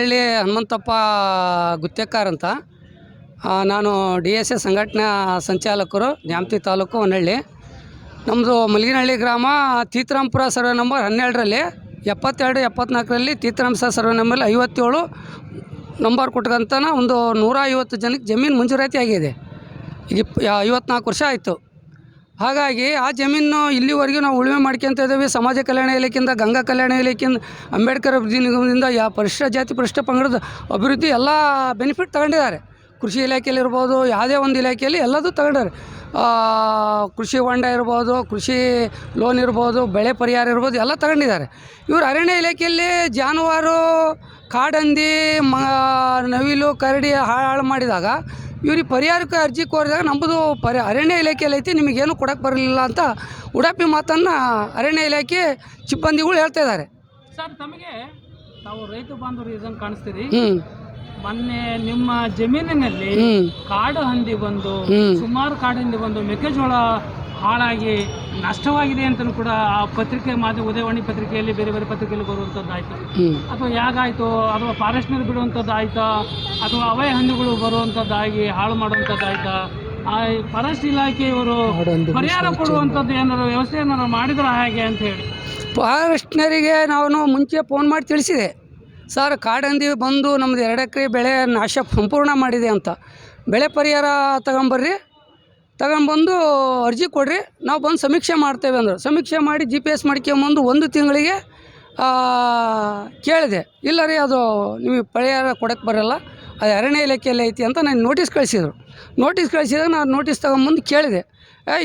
ಮಲ್ಲಿಗೆನಹಳ್ಳಿ ಹನುಮಂತಪ್ಪ ಗುತ್ತೇಕಾರ್ ಅಂತ. ನಾನು DSA ಸಂಘಟನಾ ಸಂಚಾಲಕರು, ನ್ಯಾಮತಿ ತಾಲೂಕು ಹೊನ್ನಳ್ಳಿ. ನಮ್ಮದು ಮಲ್ಲಿಗೆನಹಳ್ಳಿ ಗ್ರಾಮ ತೀರ್ಥರಾಮಪುರ ಸರ್ವೆ ನಂಬರ್ 12ರಲ್ಲಿ 72-74ರಲ್ಲಿ ತೀರ್ಥರಾಮ ಸರ್ವೆ ನಂಬರ್ 57 ನಂಬರ್ ಕೊಟ್ಕೊಂತನ ಒಂದು 150 ಜನಕ್ಕೆ ಜಮೀನು ಮಂಜೂರಾತಿ ಆಗಿದೆ. ಈಗ 54 ವರ್ಷ ಆಯಿತು. ಹಾಗಾಗಿ ಆ ಜಮೀನು ಇಲ್ಲಿವರೆಗೂ ನಾವು ಉಳುಮೆ ಮಾಡ್ಕೊತ ಇದ್ದೀವಿ. ಸಮಾಜ ಕಲ್ಯಾಣ ಇಲಾಖೆಯಿಂದ, ಗಂಗಾ ಕಲ್ಯಾಣ ಇಲಾಖೆಯಿಂದ, ಅಂಬೇಡ್ಕರ್ ಅಭಿವೃದ್ಧಿ ನಿಗಮದಿಂದ ಪರಿಶಿಷ್ಟ ಜಾತಿ ಪರಿಶಿಷ್ಟ ಪಂಗಡದ ಅಭಿವೃದ್ಧಿ ಎಲ್ಲ ಬೆನಿಫಿಟ್ ತಗೊಂಡಿದ್ದಾರೆ. ಕೃಷಿ ಇಲಾಖೆಯಲ್ಲಿರ್ಬೋದು, ಯಾವುದೇ ಒಂದು ಇಲಾಖೆಯಲ್ಲಿ ಎಲ್ಲದೂ ತಗೊಂಡಾರೆ. ಕೃಷಿ ಹೊಂಡ ಇರ್ಬೋದು, ಕೃಷಿ ಲೋನ್ ಇರ್ಬೋದು, ಬೆಳೆ ಪರಿಹಾರ ಇರ್ಬೋದು, ಎಲ್ಲ ತಗೊಂಡಿದ್ದಾರೆ. ಇವರು ಅರಣ್ಯ ಇಲಾಖೆಯಲ್ಲಿ ಜಾನುವಾರು, ಕಾಡಂದಿ, ನವಿಲು, ಕರಡಿ ಹಾಳು ಮಾಡಿದಾಗ ಇವ್ರಿಗೆ ಪರಿಹಾರಕ್ಕೆ ಅರ್ಜಿ ಕೋರಿದಾಗ ನಮ್ಮದು ಅರಣ್ಯ ಇಲಾಖೆಯಲ್ಲಿ ಐತಿ, ನಿಮಗೇನು ಕೊಡೋಕ್ಕೆ ಬರಲಿಲ್ಲ ಅಂತ ಉಡಾಪಿ ಮಾತನ್ನು ಅರಣ್ಯ ಇಲಾಖೆ ಸಿಬ್ಬಂದಿಗಳು ಹೇಳ್ತಾ ಇದ್ದಾರೆ. ಸರ್, ತಮಗೆ ನಾವು ರೈತ ಬಾಂಧವರು ಇದನ್ನು ಕಾಣಿಸ್ತೀರಿ. ಮೊನ್ನೆ ನಿಮ್ಮ ಜಮೀನಿನಲ್ಲಿ ಕಾಡು ಹಂದಿ ಬಂದು, ಸುಮಾರು ಕಾಡು ಹಂದಿ ಬಂದು ಮೆಕ್ಕೆಜೋಳ ಹಾಳಾಗಿ ನಷ್ಟವಾಗಿದೆ ಅಂತಲೂ ಕೂಡ ಆ ಪತ್ರಿಕೆ ಉದಯವಾಣಿ ಪತ್ರಿಕೆಯಲ್ಲಿ, ಬೇರೆ ಬೇರೆ ಪತ್ರಿಕೆಯಲ್ಲಿ ಬರುವಂಥದ್ದು ಆಯಿತು. ಅಥವಾ ಹೇಗಾಯಿತು, ಅಥವಾ ಫಾರೆಸ್ಟ್ನಲ್ಲಿ ಬಿಡುವಂಥದ್ದು ಆಯಿತಾ, ಅಥವಾ ಅವಯ ಹಂದಿಗಳು ಬರುವಂಥದ್ದಾಗಿ ಹಾಳು ಮಾಡುವಂಥದ್ದು ಆಯಿತಾ, ಆ ಫಾರೆಸ್ಟ್ ಇಲಾಖೆಯವರು ಪರಿಹಾರ ಕೊಡುವಂಥದ್ದು ಏನಾರು ವ್ಯವಸ್ಥೆ ಏನಾರು ಮಾಡಿದ್ರೆ ಹೇಗೆ ಅಂತ ಹೇಳಿ ಫಾರೆಸ್ಟ್ನರಿಗೆ ನಾನು ಮುಂಚೆ ಫೋನ್ ಮಾಡಿ ತಿಳಿಸಿದೆ. ಸರ್, ಕಾಡಂದಿ ಬಂದು ನಮ್ಮದು 2 ಎಕರೆ ಬೆಳೆ ನಾಶ ಸಂಪೂರ್ಣ ಮಾಡಿದೆ ಅಂತ. ಬೆಳೆ ಪರಿಹಾರ ತಗೊಂಬಂದು ಅರ್ಜಿ ಕೊಡ್ರಿ, ನಾವು ಬಂದು ಸಮೀಕ್ಷೆ ಮಾಡ್ತೇವೆ ಅಂದರು. ಸಮೀಕ್ಷೆ ಮಾಡಿ GPS ಮಾಡ್ಕೊಂಬಂದು 1 ತಿಂಗಳಿಗೆ ಕೇಳಿದೆ. ಇಲ್ಲ ರೀ, ಅದು ನೀವು ಪರಿಹಾರ ಕೊಡೋಕ್ಕೆ ಬರೋಲ್ಲ, ಅದು ಅರಣ್ಯ ಇಲಾಖೆಯಲ್ಲಿ ಐತಿ ಅಂತ ನಾನು ನೋಟಿಸ್ ಕಳಿಸಿದರು. ನೋಟಿಸ್ ಕಳಿಸಿದಾಗ ನಾನು ನೋಟಿಸ್ ತಗೊಂಬಂದು ಕೇಳಿದೆ.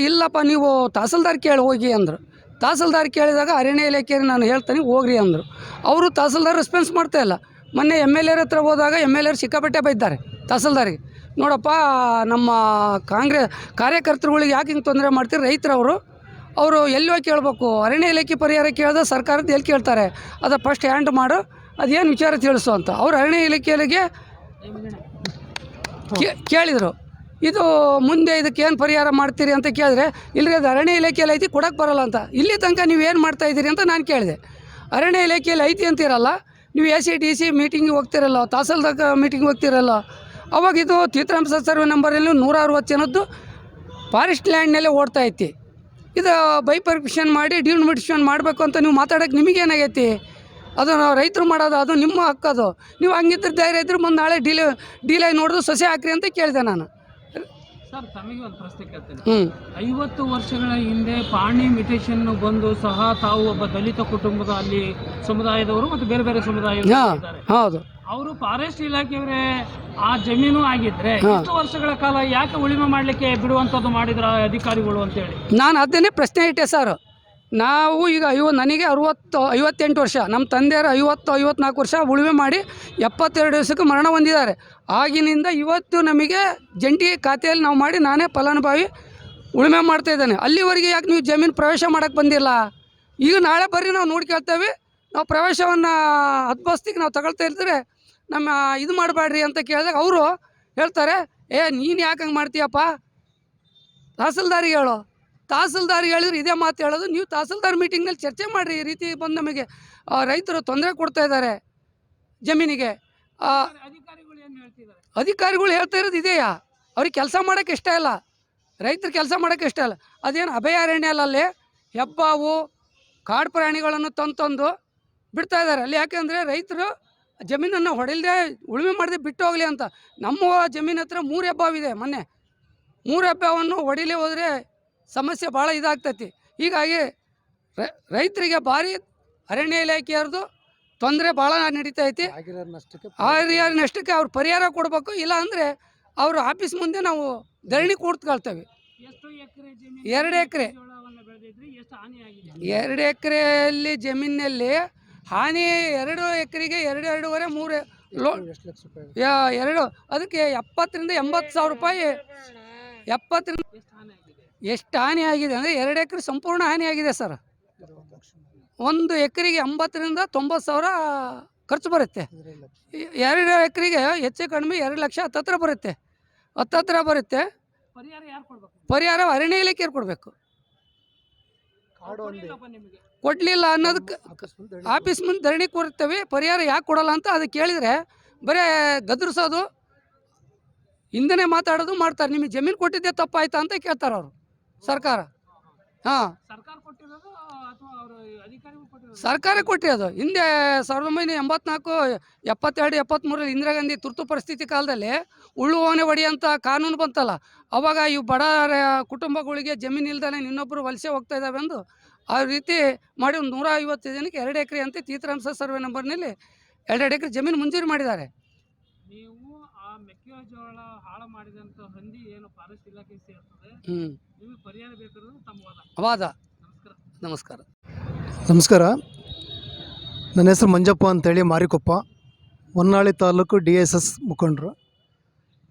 ಇಲ್ಲಪ್ಪ, ನೀವು ತಹಸೀಲ್ದಾರ್ ಕೇಳಿ ಹೋಗಿ ಅಂದರು. ತಹಸೀಲ್ದಾರ್ ಕೇಳಿದಾಗ ಅರಣ್ಯ ಇಲಾಖೆಯಲ್ಲಿ ನಾನು ಹೇಳ್ತೀನಿ ಹೋಗ್ರಿ ಅಂದರು. ಅವರು ತಹಸೀಲ್ದಾರ್ ರೆಸ್ಪಾನ್ಸ್ ಮಾಡ್ತಾಯಿಲ್ಲ. ಮೊನ್ನೆ MLA ಹತ್ರ ಹೋದಾಗ MLA ಸಿಕ್ಕಾಪಟ್ಟೆ ಬೈದ್ದಾರೆ ತಹಸೀಲ್ದಾರಿಗೆ. ನೋಡಪ್ಪ, ನಮ್ಮ ಕಾರ್ಯಕರ್ತರುಗಳಿಗೆ ಯಾಕೆ ಹಿಂಗೆ ತೊಂದರೆ ಮಾಡ್ತೀರಿ, ರೈತರವರು ಎಲ್ಲಿ ಹೋಗಿ ಕೇಳಬೇಕು, ಅರಣ್ಯ ಇಲಾಖೆ ಪರಿಹಾರ ಕೇಳಿದ್ರೆ ಸರ್ಕಾರದ ಎಲ್ಲಿ ಕೇಳ್ತಾರೆ, ಅದು ಫಸ್ಟ್ ಹ್ಯಾಂಡ್ ಮಾಡು, ಅದೇನು ವಿಚಾರ ತಿಳಿಸು ಅಂತ ಅವರು ಅರಣ್ಯ ಇಲಾಖೆಗೆ ಕೇಳಿದರು. ಇದು ಮುಂದೆ ಇದಕ್ಕೆ ಏನು ಪರಿಹಾರ ಮಾಡ್ತೀರಿ ಅಂತ ಕೇಳಿದ್ರೆ, ಇಲ್ಲರಿ ಅದು ಅರಣ್ಯ ಇಲಾಖೆಯಲ್ಲಿ ಐತಿ, ಕೊಡೋಕ್ಕೆ ಬರೋಲ್ಲ ಅಂತ. ಇಲ್ಲಿ ತನಕ ನೀವೇನು ಮಾಡ್ತಾಯಿದ್ದೀರಿ ಅಂತ ನಾನು ಕೇಳಿದೆ. ಅರಣ್ಯ ಇಲಾಖೆಯಲ್ಲಿ ಐತಿ ಅಂತಿರಲ್ಲ, ನೀವು AC DC ಮೀಟಿಂಗಿಗೆ ಹೋಗ್ತಿರಲ್ಲ, ತಹಸೀಲ್ದಾರ್ ಮೀಟಿಂಗ್ ಹೋಗ್ತಿರಲ್ಲ. ಅವಾಗ ಇದು ತೀರ್ಥರಾಮ ಸರ್ವೆ ನಂಬರಲ್ಲಿ 160 ಜನದ್ದು ಫಾರೆಸ್ಟ್ ಲ್ಯಾಂಡ್ನಲ್ಲೇ ಓಡ್ತಾ ಐತಿ. ಇದು ಬೈಪರ್ಮಿಷನ್ ಮಾಡಿ ಡಿಲಿಮಿಟೇಷನ್ ಮಾಡಬೇಕು ಅಂತ ನೀವು ಮಾತಾಡೋಕ್ಕೆ ನಿಮಗೇನಾಗೈತಿ? ಅದು ನಾವು ರೈತರು ಮಾಡೋದು, ಅದು ನಿಮ್ಮ ಹಕ್ಕದು. ನೀವು ಹಂಗಿದ್ರೆ ಧೈರ್ಯ ಇದ್ರೆ ಮುಂದೆ ನಾಳೆ ಡಿಲೈ ನೋಡಿದ್ರು ಸೊಸೆ ಹಾಕ್ರಿ ಅಂತ ಕೇಳಿದೆ ನಾನು. ಸರ್, ತಮಗೆ ಒಂದು ಪ್ರಶ್ನೆ ಕೇಳ್ತೇನೆ. 50 ವರ್ಷಗಳ ಹಿಂದೆ ಪಾಣಿ ಮ್ಯೂಟೇಷನ್ ಬಂದು ಸಹ ತಾವು ಒಬ್ಬ ದಲಿತ ಕುಟುಂಬದ ಅಲ್ಲಿ ಸಮುದಾಯದವರು ಮತ್ತು ಬೇರೆ ಬೇರೆ ಸಮುದಾಯದವರು, ಹೌದು, ಅವರು ಫಾರೆಸ್ಟ್ ಇಲಾಖೆಯವರೇ ಆ ಜಮೀನು ಆಗಿದ್ರೆ ಇಷ್ಟು ವರ್ಷಗಳ ಕಾಲ ಯಾಕೆ ಉಳಿಮೆ ಮಾಡಲಿಕ್ಕೆ ಬಿಡುವಂಥದ್ದು ಮಾಡಿದ್ರ ಅಧಿಕಾರಿಗಳು ಅಂತೇಳಿ ನಾನು ಅದನ್ನೇ ಪ್ರಶ್ನೆ ಇಟ್ಟೆ ಸರ್. ನಾವು ಈಗ ನನಗೆ 58 ವರ್ಷ, ನಮ್ಮ ತಂದೆಯರು 54 ವರ್ಷ ಉಳುಮೆ ಮಾಡಿ 72 ದಿವಸಕ್ಕೆ ಮರಣ ಹೊಂದಿದ್ದಾರೆ. ಆಗಿನಿಂದ ಇವತ್ತು ನಮಗೆ ಜಂಟಿ ಖಾತೆಯಲ್ಲಿ ನಾವು ಮಾಡಿ ನಾನೇ ಫಲಾನುಭವಿ ಉಳುಮೆ ಮಾಡ್ತಾಯಿದ್ದಾನೆ. ಅಲ್ಲಿವರೆಗೆ ಯಾಕೆ ನೀವು ಜಮೀನು ಪ್ರವೇಶ ಮಾಡೋಕ್ಕೆ ಬಂದಿಲ್ಲ? ಈಗ ನಾಳೆ ಬರ್ರಿ, ನಾವು ನೋಡ್ಕೊಳ್ತೇವೆ, ನಾವು ಪ್ರವೇಶವನ್ನು 10 ಬಸ್ತಿಗೆ ನಾವು ತಗೊಳ್ತಾ ಇರ್ತಾರೆ, ನಮ್ಮ ಇದು ಮಾಡಬೇಡ್ರಿ ಅಂತ ಕೇಳಿದಾಗ ಅವರು ಹೇಳ್ತಾರೆ, ನೀನು ಯಾಕೆ ಹಂಗೆ ಮಾಡ್ತೀಯಪ್ಪ, ತಹಸೀಲ್ದಾರಿಗೆ ಹೇಳೋ. ತಹಸೀಲ್ದಾರ್ಗೆ ಹೇಳಿದ್ರೆ ಇದೇ ಮಾತು ಹೇಳೋದು, ನೀವು ತಹಸೀಲ್ದಾರ್ ಮೀಟಿಂಗ್ನಲ್ಲಿ ಚರ್ಚೆ ಮಾಡಿರಿ. ಈ ರೀತಿ ಬಂದು ನಮಗೆ ರೈತರು ತೊಂದರೆ ಕೊಡ್ತಾ ಇದ್ದಾರೆ ಜಮೀನಿಗೆ. ಅಧಿಕಾರಿಗಳು ಹೇಳ್ತಾ ಇರೋದು ಇದೆಯಾ? ಅವ್ರಿಗೆ ಕೆಲಸ ಮಾಡೋಕ್ಕೆ ಇಷ್ಟ ಇಲ್ಲ, ರೈತರು ಕೆಲಸ ಮಾಡೋಕ್ಕೆ ಇಷ್ಟ ಇಲ್ಲ. ಅದೇನು ಅಭಯಾರಣ್ಯ ಅಲ್ಲಲ್ಲಿ ಹೆಬ್ಬಾವು, ಕಾಡು ಪ್ರಾಣಿಗಳನ್ನು ತಂದು ಬಿಡ್ತಾ ಇದ್ದಾರೆ ಅಲ್ಲಿ. ಯಾಕೆಂದರೆ ರೈತರು ಜಮೀನನ್ನು ಹೊಡೆಯಲ್ದೆ ಉಳುಮೆ ಮಾಡದೆ ಬಿಟ್ಟು ಹೋಗಲಿ ಅಂತ. ನಮ್ಮ ಜಮೀನು ಹತ್ರ 3 ಹೆಬ್ಬಾವಿದೆ. ಮೊನ್ನೆ 3 ಹೆಬ್ಬಾವನ್ನು ಹೊಡಿಲೇ ಹೋದರೆ ಸಮಸ್ಯೆ ಭಾಳ ಇದಾಗ್ತೈತಿ. ಹೀಗಾಗಿ ರೈತರಿಗೆ ಭಾರಿ ಅರಣ್ಯ ಇಲಾಖೆಯವ್ರದ್ದು ತೊಂದರೆ ಭಾಳ ನಡೀತಾ ಐತಿ. ಆಗಿರೋ ನಷ್ಟಕ್ಕೆ ಅವ್ರು ಪರಿಹಾರ ಕೊಡಬೇಕು. ಇಲ್ಲ ಅಂದರೆ ಅವ್ರ ಆಫೀಸ್ ಮುಂದೆ ನಾವು ಧರಣಿ ಕೂತ್ಕೊಳ್ತೇವೆ. 2 ಎಕರೆ 2 ಎಕರೆಯಲ್ಲಿ ಜಮೀನಿನಲ್ಲಿ ಹಾನಿ 2 ಎಕರೆಗೆ 2.5 3 2 ಅದಕ್ಕೆ 70ರಿಂದ 80 ಸಾವಿರ ರೂಪಾಯಿ. 70ರಿಂದ ಎಷ್ಟು ಹಾನಿ ಆಗಿದೆ ಅಂದರೆ 2 ಎಕರೆ ಸಂಪೂರ್ಣ ಹಾನಿ ಆಗಿದೆ ಸರ್. 1 ಎಕರೆಗೆ 80ರಿಂದ 90 ಸಾವಿರ ಖರ್ಚು ಬರುತ್ತೆ. 2 ಎಕರೆಗೆ ಹೆಚ್ಚು ಕಡಿಮೆ 2 ಲಕ್ಷ ಹತ್ತತ್ರ ಬರುತ್ತೆ. ಪರಿಹಾರ ಅರಣ್ಯ ಇಲಾಖೆಯವ್ರು ಕೊಡಬೇಕು. ಕೊಡಲಿಲ್ಲ ಅನ್ನೋದಕ್ಕೆ ಆಫೀಸ್ ಮುಂದೆ ಧರಣಿ ಕೊಡ್ತೇವೆ, ಪರಿಹಾರ ಯಾಕೆ ಕೊಡಲ್ಲ ಅಂತ ಅದಕ್ಕೆ ಕೇಳಿದರೆ ಬರೀ ಗದರಿಸೋದು, ಹಿಂದೆನೇ ಮಾತಾಡೋದು ಮಾಡ್ತಾರೆ. ನಿಮಗೆ ಜಮೀನು ಕೊಟ್ಟಿದ್ದೆ ತಪ್ಪಾಯ್ತಾ ಅಂತ ಕೇಳ್ತಾರೆ ಅವರು ಸರ್ಕಾರ. ಹಾಂ, ಸರ್ಕಾರ ಕೊಟ್ಟಿರೋದು ಅಥವಾ ಅವರು ಅಧಿಕಾರಿಗಳು ಕೊಟ್ಟಿರೋದು? ಸರ್ಕಾರ ಕೊಟ್ಟಿರೋದು. ಹಿಂದೆ 1984, 72, 73 ಇಂದಿರಾ ಗಾಂಧಿ ತುರ್ತು ಪರಿಸ್ಥಿತಿ ಕಾಲದಲ್ಲಿ ಉಳ್ಳುವವನೇ ಒಡಿ ಅಂತ ಕಾನೂನು ಬಂತಲ್ಲ, ಅವಾಗ ಇವು ಬಡ ಕುಟುಂಬಗಳಿಗೆ ಜಮೀನು ಇಲ್ದಾನೆ ಇನ್ನೊಬ್ಬರು ವಲಸೆ ಹೋಗ್ತಾ ಇದ್ದಾವೆ ಎಂದು ಆ ರೀತಿ ಮಾಡಿ ಒಂದು 150 ಜನಕ್ಕೆ 2 ಎಕರೆ ಅಂತ ತೀರ್ಥರಾಮ ಸರ್ವೆ ನಂಬರ್ನಲ್ಲಿ 2 ಎಕರೆ ಜಮೀನು ಮಂಜೂರು ಮಾಡಿದ್ದಾರೆ. ನೀವು ಆ ಮೆಕ್ಕೆಜೋಳ ಹಾಳು ಮಾಡಿದಂಥ ಹಂದಿ ಏನು ಫಾರೆಸ್ಟ್ ಇಲಾಖೆಗೆ ಸೇರ್ತದೆ, ನಿಮಗೆ ಪರಿಹಾರ ಬೇಕಾದ್ರೆ ತಮ್ಮ ವಾದ. ನಮಸ್ಕಾರ. ನಮಸ್ಕಾರ. ನಮಸ್ಕಾರ. ನನ್ನ ಹೆಸರು ಮಂಜಪ್ಪ ಅಂತೇಳಿ, ಮಾರಿಕೊಪ್ಪ, ಹೊನ್ನಾಳಿ ತಾಲೂಕು DSS ಮುಖಂಡರು.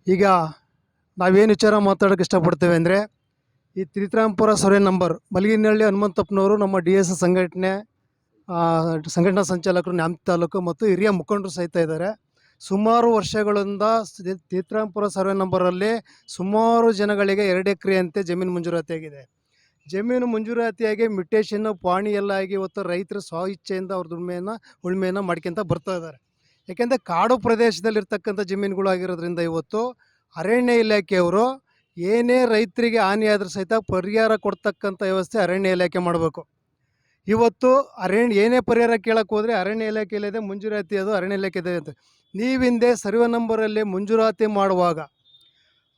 ಈಗ ನಾವೇನು ವಿಚಾರ ಮಾತಾಡೋಕ್ಕೆ ಇಷ್ಟಪಡ್ತೇವೆ ಅಂದರೆ, ಈ ತೀರ್ಥರಾಮಪುರ ಸರ್ವೆ ನಂಬರ್ ಮಲಗಿನಹಳ್ಳಿ ಹನುಮಂತಪ್ಪನವರು ನಮ್ಮ DSS ಸಂಘಟನಾ ಸಂಚಾಲಕರು ನ್ಯಾಮತಿ ತಾಲೂಕು ಮತ್ತು ಹಿರಿಯ ಮುಖಂಡರು ಸಹಿತ ಇದ್ದಾರೆ. ಸುಮಾರು ವರ್ಷಗಳಿಂದ ತೀರ್ಥರಾಮಪುರ ಸರ್ವೆ ನಂಬರಲ್ಲಿ ಸುಮಾರು ಜನಗಳಿಗೆ 2 ಎಕರೆಯಂತೆ ಜಮೀನು ಮಂಜೂರಾತಿಯಾಗಿದೆ. ಜಮೀನು ಮಂಜೂರಾತಿಯಾಗಿ ಮಿಟೇಷನ್ನು ಪಾಣಿ ಎಲ್ಲ ಆಗಿ ಇವತ್ತು ರೈತರು ಸ್ವ ಇಚ್ಛೆಯಿಂದ ಅವ್ರ ಉಳುಮೆಯನ್ನು ಮಾಡ್ಕೊತ ಬರ್ತಾ ಇದ್ದಾರೆ. ಯಾಕೆಂದರೆ ಕಾಡು ಪ್ರದೇಶದಲ್ಲಿರ್ತಕ್ಕಂಥ ಜಮೀನುಗಳು ಆಗಿರೋದ್ರಿಂದ ಇವತ್ತು ಅರಣ್ಯ ಇಲಾಖೆಯವರು ಏನೇ ರೈತರಿಗೆ ಹಾನಿಯಾದರೂ ಸಹಿತ ಪರಿಹಾರ ಕೊಡ್ತಕ್ಕಂಥ ವ್ಯವಸ್ಥೆ ಅರಣ್ಯ ಇಲಾಖೆ ಮಾಡಬೇಕು. ಇವತ್ತು ಏನೇ ಪರಿಹಾರ ಕೇಳಕ್ಕೆ ಹೋದರೆ ಅರಣ್ಯ ಇಲಾಖೆಯಲ್ಲಿದೆ, ಮಂಜೂರಾತಿ ಅದು ಅರಣ್ಯ ಇಲಾಖೆ ಇದೆ ಅಂತ. ನೀವಿಂದೆ ಸರ್ವೆ ನಂಬರಲ್ಲಿ ಮಂಜೂರಾತಿ ಮಾಡುವಾಗ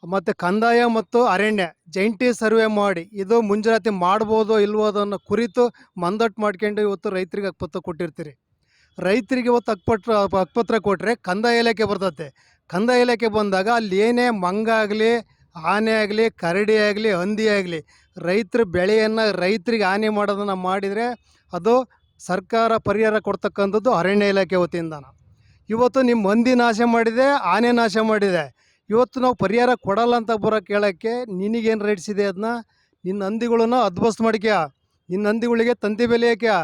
ಮತ್ತು ಕಂದಾಯ ಮತ್ತು ಅರಣ್ಯ ಜಂಟಿ ಸರ್ವೆ ಮಾಡಿ ಇದು ಮಂಜೂರಾತಿ ಮಾಡ್ಬೋದೋ ಇಲ್ವೋ ಅದನ್ನು ಕುರಿತು ಮಂದಟ್ಟು ಮಾಡ್ಕೊಂಡು ಇವತ್ತು ರೈತರಿಗೆ ಹಕ್ಕುಪತ್ರ ಕೊಟ್ಟಿರ್ತೀರಿ. ರೈತರಿಗೆ ಇವತ್ತು ಹಕ್ಕುಪತ್ರ ಕೊಟ್ಟರೆ ಕಂದಾಯ ಇಲಾಖೆ ಬರ್ತದೆ. ಕಂದಾಯ ಇಲಾಖೆ ಬಂದಾಗ ಅಲ್ಲಿ ಏನೇ ಮಂಗ ಆಗಲಿ, ಆನೆ ಆಗಲಿ, ಕರಡಿ ಆಗಲಿ, ಹಂದಿ ಆಗಲಿ, ರೈತರ ಬೆಳೆಯನ್ನು ರೈತರಿಗೆ ಹಾನಿ ಮಾಡೋದನ್ನು ಮಾಡಿದರೆ ಅದು ಸರ್ಕಾರ ಪರಿಹಾರ ಕೊಡ್ತಕ್ಕಂಥದ್ದು ಅರಣ್ಯ ಇಲಾಖೆ ವತಿಯಿಂದಾನ. ಇವತ್ತು ನಿಮ್ಮ ಹಂದಿ ನಾಶ ಮಾಡಿದೆ, ಆನೆ ನಾಶ ಮಾಡಿದೆ, ಇವತ್ತು ನಾವು ಪರಿಹಾರ ಕೊಡಲ್ಲ ಅಂತ ಬರೋ ಕೇಳೋಕ್ಕೆ ನಿನಗೇನು ರೈಟ್ಸ್ ಇದೆ? ಅದನ್ನ ನಿನ್ನ ಹಂದಿಗಳನ್ನು ಅದ್ಬಸ್ತ್ ಮಾಡಿಕ್ಯಾ, ನಿನ್ನ ಹಂದಿಗಳಿಗೆ ತಂತಿ ಬೆಲೆ ಹಾಕ್ಯಾ,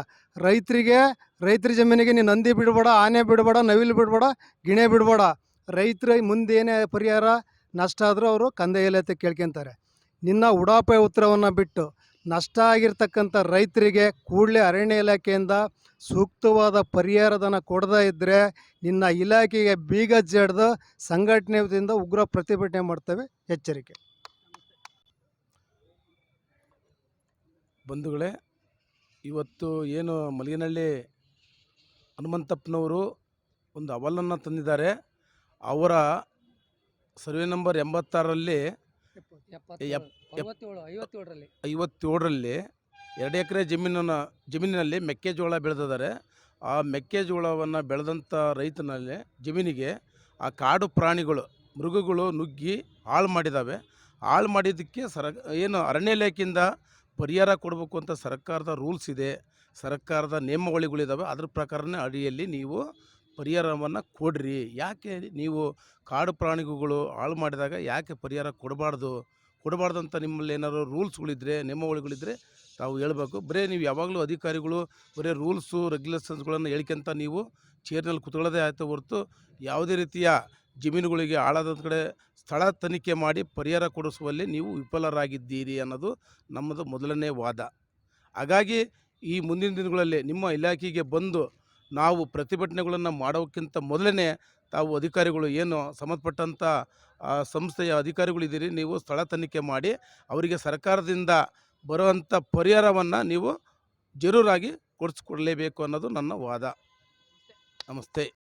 ರೈತರ ಜಮೀನಿಗೆ ನಿನ್ನ ಹಂದಿ ಬಿಡಬೇಡ, ಆನೆ ಬಿಡಬೇಡ, ನವಿಲು ಬಿಡಬೇಡ, ಗಿಣೆ ಬಿಡಬೇಡ. ರೈತರ ಮುಂದೇನೇ ಪರಿಹಾರ ನಷ್ಟ ಆದರೂ ಅವರು ಕಂದಾಯ ಇಲಾಖೆ ಕೇಳ್ಕೊತಾರೆ. ನಿನ್ನ ಉಡಾಪೆ ಉತ್ತರವನ್ನು ಬಿಟ್ಟು ನಷ್ಟ ಆಗಿರ್ತಕ್ಕಂಥ ರೈತರಿಗೆ ಕೂಡಲೇ ಅರಣ್ಯ ಇಲಾಖೆಯಿಂದ ಸೂಕ್ತವಾದ ಪರಿಹಾರಧನ ಕೊಡದೇ ಇದ್ದರೆ ನಿನ್ನ ಇಲಾಖೆಗೆ ಬೀಗ ಜಡ್ದು ಸಂಘಟನೆ ವತಿಯಿಂದ ಉಗ್ರ ಪ್ರತಿಭಟನೆ ಮಾಡ್ತೇವೆ. ಎಚ್ಚರಿಕೆ. ಬಂಧುಗಳೇ, ಇವತ್ತು ಏನು ಮಲಗಿನಹಳ್ಳಿ ಹನುಮಂತಪ್ಪನವರು ಒಂದು ಅಹವಾಲನ್ನು ತಂದಿದ್ದಾರೆ. ಅವರ ಸರ್ವೆ ನಂಬರ್ 86ರಲ್ಲಿ 57ರಲ್ಲಿ 2 ಎಕರೆ ಜಮೀನಿನಲ್ಲಿ ಮೆಕ್ಕೆಜೋಳ ಬೆಳೆದಿದ್ದಾರೆ. ಆ ಮೆಕ್ಕೆಜೋಳವನ್ನು ಬೆಳೆದಂಥ ರೈತನಲ್ಲಿ ಜಮೀನಿಗೆ ಆ ಕಾಡು ಪ್ರಾಣಿಗಳು, ಮೃಗಗಳು ನುಗ್ಗಿ ಹಾಳು ಮಾಡಿದ್ದಾವೆ. ಹಾಳು ಮಾಡಿದ್ದಕ್ಕೆ ಏನು ಅರಣ್ಯ ಇಲಾಖೆಯಿಂದ ಪರಿಹಾರ ಕೊಡಬೇಕು ಅಂತ ಸರ್ಕಾರದ ರೂಲ್ಸ್ ಇದೆ, ಸರ್ಕಾರದ ನಿಯಮಾವಳಿಗಳಿದ್ದಾವೆ. ಅದ್ರ ಪ್ರಕಾರನೇ ಅಡಿಯಲ್ಲಿ ನೀವು ಪರಿಹಾರವನ್ನು ಕೊಡ್ರಿ. ಯಾಕೆ ನೀವು ಕಾಡು ಪ್ರಾಣಿಗಳು ಹಾಳು ಮಾಡಿದಾಗ ಯಾಕೆ ಪರಿಹಾರ ಕೊಡಬಾರ್ದು ಅಂತ ನಿಮ್ಮಲ್ಲಿ ಏನಾದ್ರು ರೂಲ್ಸ್ಗಳಿದ್ದರೆ, ನಿಯಮಾವಳಿಗಳಿದ್ದರೆ ತಾವು ಹೇಳಬೇಕು. ಬರೀ ನೀವು ಯಾವಾಗಲೂ ಅಧಿಕಾರಿಗಳು ಬರೀ ರೂಲ್ಸು ರೆಗ್ಯುಲೇಷನ್ಸ್ಗಳನ್ನು ಹೇಳ್ಕೊಂತ ನೀವು ಚೇರ್ನಲ್ಲಿ ಕೂತ್ಕೊಳ್ಳೋದೇ ಆಯಿತು ಹೊರತು ಯಾವುದೇ ರೀತಿಯ ಜಮೀನುಗಳಿಗೆ ಹಾಳಾದ ಕಡೆ ಸ್ಥಳ ತನಿಖೆ ಮಾಡಿ ಪರಿಹಾರ ಕೊಡಿಸುವಲ್ಲಿ ನೀವು ವಿಫಲರಾಗಿದ್ದೀರಿ ಅನ್ನೋದು ನಮ್ಮದು ಮೊದಲನೇ ವಾದ. ಹಾಗಾಗಿ ಈ ಮುಂದಿನ ದಿನಗಳಲ್ಲಿ ನಿಮ್ಮ ಇಲಾಖೆಗೆ ಬಂದು ನಾವು ಪ್ರತಿಭಟನೆಗಳನ್ನು ಮಾಡೋಕ್ಕಿಂತ ಮೊದಲೇ ತಾವು ಅಧಿಕಾರಿಗಳು ಏನು ಸಂಬಂಧಪಟ್ಟಂಥ ಸಂಸ್ಥೆಯ ಅಧಿಕಾರಿಗಳಿದ್ದೀರಿ, ನೀವು ಸ್ಥಳ ತನಿಖೆ ಮಾಡಿ ಅವರಿಗೆ ಸರ್ಕಾರದಿಂದ ಬರುವಂಥ ಪರಿಹಾರವನ್ನು ನೀವು ಜರೂರಾಗಿ ಕೊಡಿಸ್ಕೊಡ್ಲೇಬೇಕು ಅನ್ನೋದು ನನ್ನ ವಾದ. ನಮಸ್ತೆ.